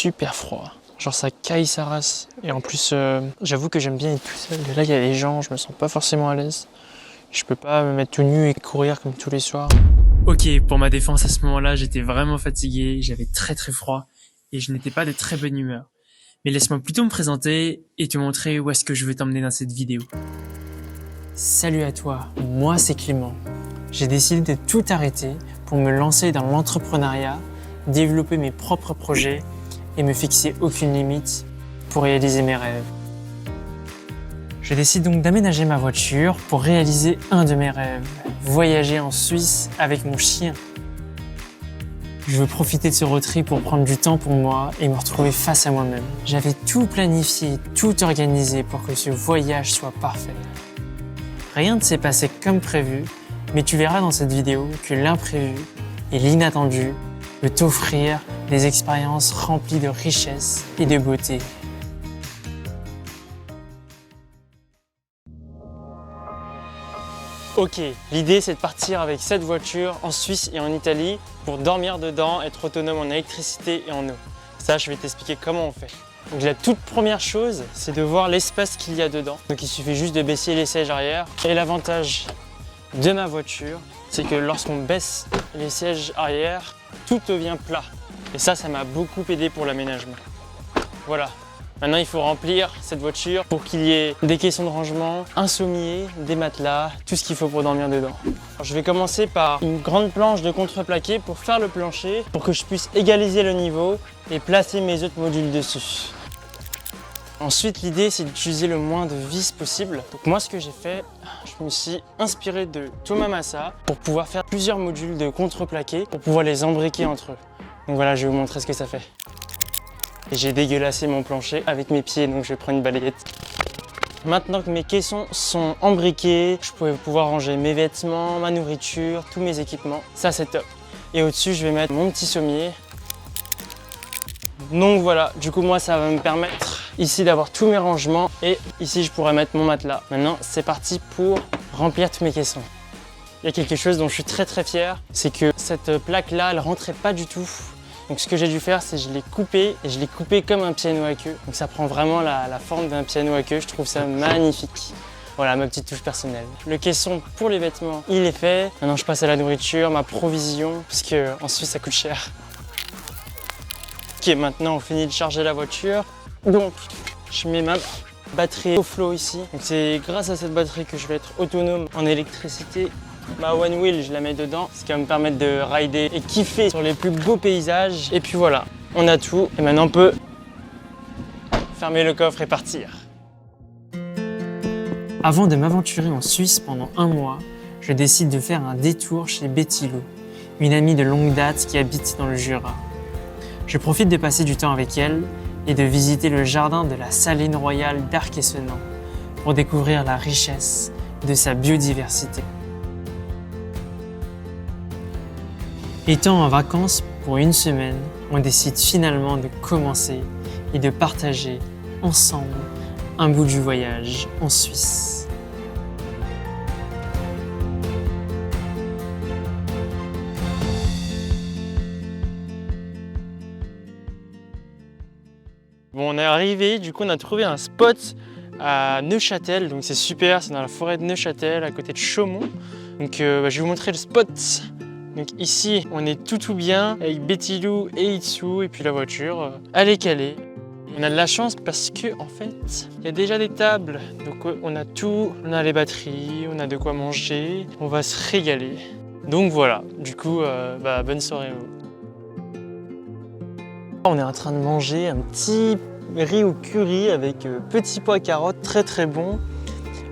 super froid. Genre ça caille sa race. Et en plus, j'avoue que j'aime bien être tout seul. Et là, il y a des gens, je me sens pas forcément à l'aise. Je peux pas me mettre tout nu et courir comme tous les soirs. Ok, pour ma défense à ce moment-là, j'étais vraiment fatigué, j'avais très froid et je n'étais pas de très bonne humeur. Mais laisse-moi plutôt me présenter et te montrer où est-ce que je veux t'emmener dans cette vidéo. Salut à toi, moi c'est Clément. J'ai décidé de tout arrêter pour me lancer dans l'entrepreneuriat, développer mes propres projets et me fixer aucune limite pour réaliser mes rêves. Je décide donc d'aménager ma voiture pour réaliser un de mes rêves, voyager en Suisse avec mon chien. Je veux profiter de ce road trip pour prendre du temps pour moi et me retrouver face à moi-même. J'avais tout planifié, tout organisé pour que ce voyage soit parfait. Rien ne s'est passé comme prévu, mais tu verras dans cette vidéo que l'imprévu et l'inattendu peut t'offrir des expériences remplies de richesse et de beauté. Ok, l'idée c'est de partir avec cette voiture en Suisse et en Italie pour dormir dedans, être autonome en électricité et en eau. Ça, je vais t'expliquer comment on fait. Donc la toute première chose, c'est de voir l'espace qu'il y a dedans. Donc il suffit juste de baisser les sièges arrière. Et l'avantage de ma voiture, c'est que lorsqu'on baisse les sièges arrière, tout devient plat. Et ça m'a beaucoup aidé pour l'aménagement. Voilà. Maintenant, il faut remplir cette voiture pour qu'il y ait des caissons de rangement, un sommier, des matelas, tout ce qu'il faut pour dormir dedans. Alors, je vais commencer par une grande planche de contreplaqué pour faire le plancher, pour que je puisse égaliser le niveau et placer mes autres modules dessus. Ensuite, l'idée, c'est d'utiliser le moins de vis possible. Donc moi, ce que j'ai fait, je me suis inspiré de Thomas Massa pour pouvoir faire plusieurs modules de contreplaqué pour pouvoir les embriquer entre eux. Donc voilà, je vais vous montrer ce que ça fait. Et j'ai dégueulassé mon plancher avec mes pieds, donc je prends une balayette. Maintenant que mes caissons sont embriqués, je vais pouvoir ranger mes vêtements, ma nourriture, tous mes équipements. Ça, c'est top. Et au-dessus, je vais mettre mon petit sommier. Donc voilà, du coup, moi, ça va me permettre ici d'avoir tous mes rangements. Et ici, je pourrais mettre mon matelas. Maintenant, c'est parti pour remplir tous mes caissons. Il y a quelque chose dont je suis très fier, c'est que cette plaque-là, elle rentrait pas du tout. Donc ce que j'ai dû faire, c'est que je l'ai coupé et je l'ai coupé comme un piano à queue. Donc ça prend vraiment la forme d'un piano à queue, je trouve ça magnifique. Voilà, ma petite touche personnelle. Le caisson pour les vêtements, il est fait. Maintenant je passe à la nourriture, ma provision, parce qu'en Suisse ça coûte cher. Ok, maintenant on finit de charger la voiture. Donc je mets ma batterie au flot ici. Donc c'est grâce à cette batterie que je vais être autonome en électricité. Ma one wheel, je la mets dedans, ce qui va me permettre de rider et kiffer sur les plus beaux paysages. Et puis voilà, on a tout. Et maintenant on peut fermer le coffre et partir. Avant de m'aventurer en Suisse pendant un mois, je décide de faire un détour chez Betty Lou, une amie de longue date qui habite dans le Jura. Je profite de passer du temps avec elle et de visiter le jardin de la Saline Royale d'Arc-et-Senans pour découvrir la richesse de sa biodiversité. Étant en vacances pour une semaine, on décide finalement de commencer et de partager ensemble un bout du voyage en Suisse. Bon, on est arrivé, du coup on a trouvé un spot à Neuchâtel, donc c'est super, c'est dans la forêt de Neuchâtel à côté de Chaumont. Donc je vais vous montrer le spot. Donc ici, on est tout bien avec Betty Lou et Itsu et puis la voiture, elle est calée. On a de la chance parce que en fait, il y a déjà des tables. Donc on a tout, on a les batteries, on a de quoi manger, on va se régaler. Donc voilà, du coup, bonne soirée à vous. On est en train de manger un petit riz au curry avec petits pois carottes, très bon.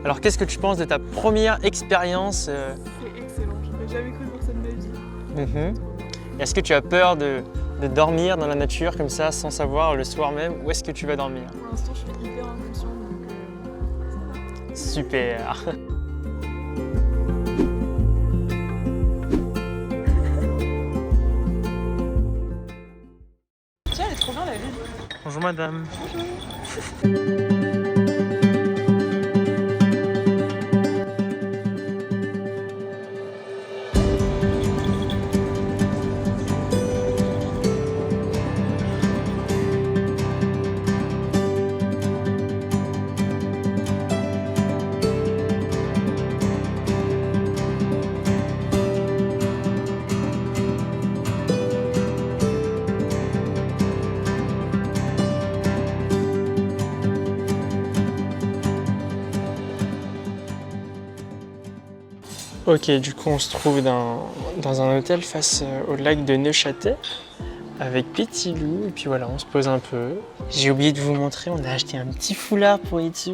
Alors qu'est-ce que tu penses de ta première expérience C'est excellent, j'aurais jamais cru voir ça de ma vie. Est-ce que tu as peur de dormir dans la nature comme ça sans savoir le soir même où est-ce que tu vas dormir? Pour l'instant, je suis hyper inconscient, donc ça va. Super. Tiens, elle est trop bien la ville. Bonjour madame. Bonjour. Ok, du coup on se trouve dans un hôtel face au lac de Neuchâtel avec Petit Loup et puis voilà, on se pose un peu. J'ai oublié de vous montrer, on a acheté un petit foulard pour Itsu.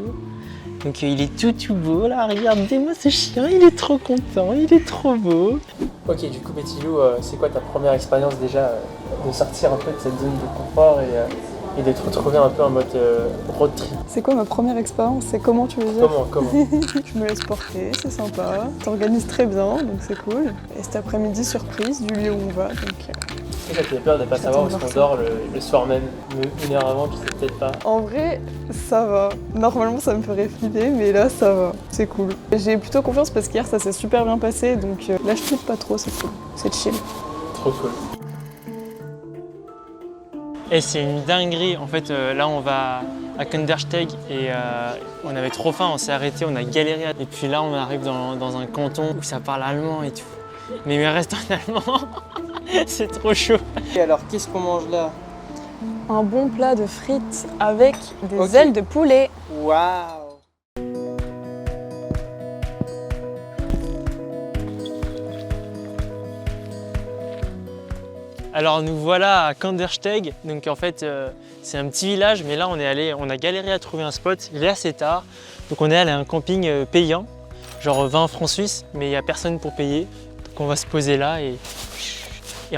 Donc il est tout beau là, regardez-moi ce chien, il est trop content, il est trop beau. Ok, du coup Petit Loup, c'est quoi ta première expérience déjà de sortir un peu de cette zone de confort et de te retrouver un peu en mode road trip? C'est quoi ma première expérience? C'est comment tu veux dire? Comment Je me laisse porter, c'est sympa. T'organises très bien, donc c'est cool. Et cet après-midi, surprise du lieu où on va. Donc, ça te fait peur de ne pas savoir où est-ce qu'on dort le soir même, une heure avant, tu sais peut-être pas. en vrai, ça va. Normalement, ça me ferait flipper, mais là, ça va. C'est cool. J'ai plutôt confiance parce qu'hier, ça s'est super bien passé. Donc là, je flippe pas trop, c'est cool. C'est chill. Trop cool. Et c'est une dinguerie, en fait là on va à Kandersteg et on avait trop faim, on s'est arrêté, on a galéré. Et puis là on arrive dans un canton où ça parle allemand et tout. Mais il reste en allemand, c'est trop chaud. Et alors qu'est-ce qu'on mange là? Un bon plat de frites avec des ailes de poulet. Waouh! Alors nous voilà à Kandersteg, donc en fait c'est un petit village, mais là on a galéré à trouver un spot, il est assez tard, donc on est allé à un camping payant, genre 20 francs suisses, mais il n'y a personne pour payer, donc on va se poser là et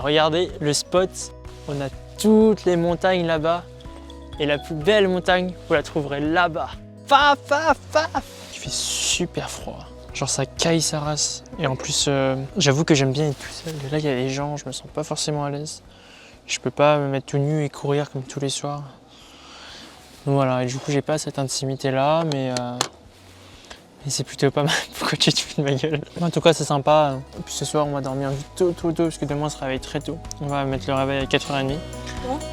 regardez le spot, on a toutes les montagnes là-bas, et la plus belle montagne, vous la trouverez là-bas. Paf, paf, paf! Il fait super froid. Genre ça caille sa race. Et en plus, j'avoue que j'aime bien être tout seul. Et là, il y a les gens, je me sens pas forcément à l'aise. Je peux pas me mettre tout nu et courir comme tous les soirs. Donc voilà, et du coup, j'ai pas cette intimité-là, mais c'est plutôt pas mal. Pourquoi tu te fous de ma gueule? En tout cas, c'est sympa. Et puis ce soir, on va dormir tôt, parce que demain, on se réveille très tôt. On va mettre le réveil à 4h30. Ouais.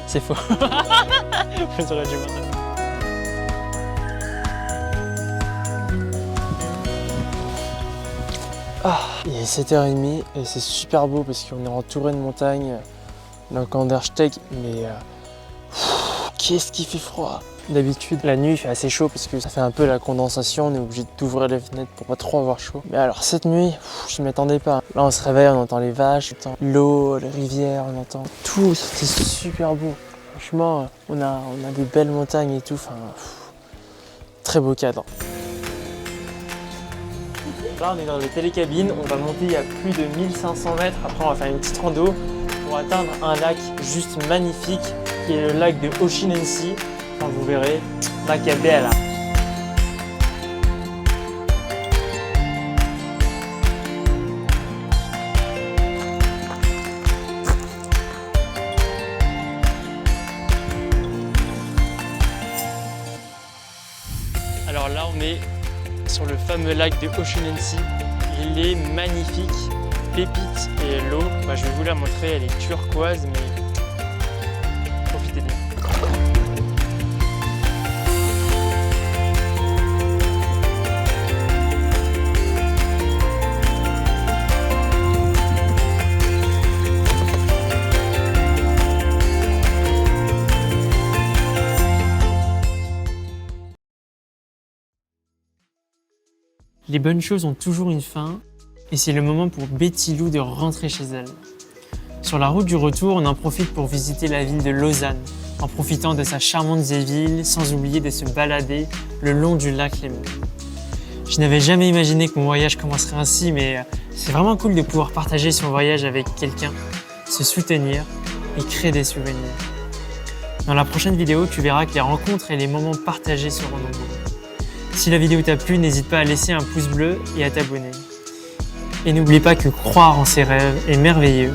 C'est faux. Vous aurez dû voir ça. Ah, il est 7h30 et c'est super beau parce qu'on est entouré de montagnes dans Kandersteg, mais qu'est-ce qui fait froid! D'habitude, la nuit il fait assez chaud parce que ça fait un peu la condensation, on est obligé d'ouvrir les fenêtres pour pas trop avoir chaud. Mais alors cette nuit, je m'y attendais pas. Là on se réveille, on entend les vaches, on entend l'eau, les rivières, on entend tout, c'est super beau. Franchement, on a des belles montagnes et tout, enfin, très beau cadre. Là on est dans les télécabines, on va monter à plus de 1500 mètres, après on va faire une petite rando pour atteindre un lac juste magnifique qui est le lac de Oshinensi. Enfin, vous verrez, lac è bella. Alors là on est sur le fameux lac de Oshinensi. Il est magnifique, pépite et l'eau, je vais vous la montrer, elle est turquoise mais profitez bien. Les bonnes choses ont toujours une fin, et c'est le moment pour Betty Lou de rentrer chez elle. Sur la route du retour, on en profite pour visiter la ville de Lausanne, en profitant de sa charmante vieille ville, sans oublier de se balader le long du lac Léman. Je n'avais jamais imaginé que mon voyage commencerait ainsi, mais c'est vraiment cool de pouvoir partager son voyage avec quelqu'un, se soutenir et créer des souvenirs. Dans la prochaine vidéo, tu verras que les rencontres et les moments partagés seront nombreux. Si la vidéo t'a plu, n'hésite pas à laisser un pouce bleu et à t'abonner. Et n'oublie pas que croire en ses rêves est merveilleux,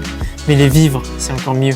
mais les vivre, c'est encore mieux.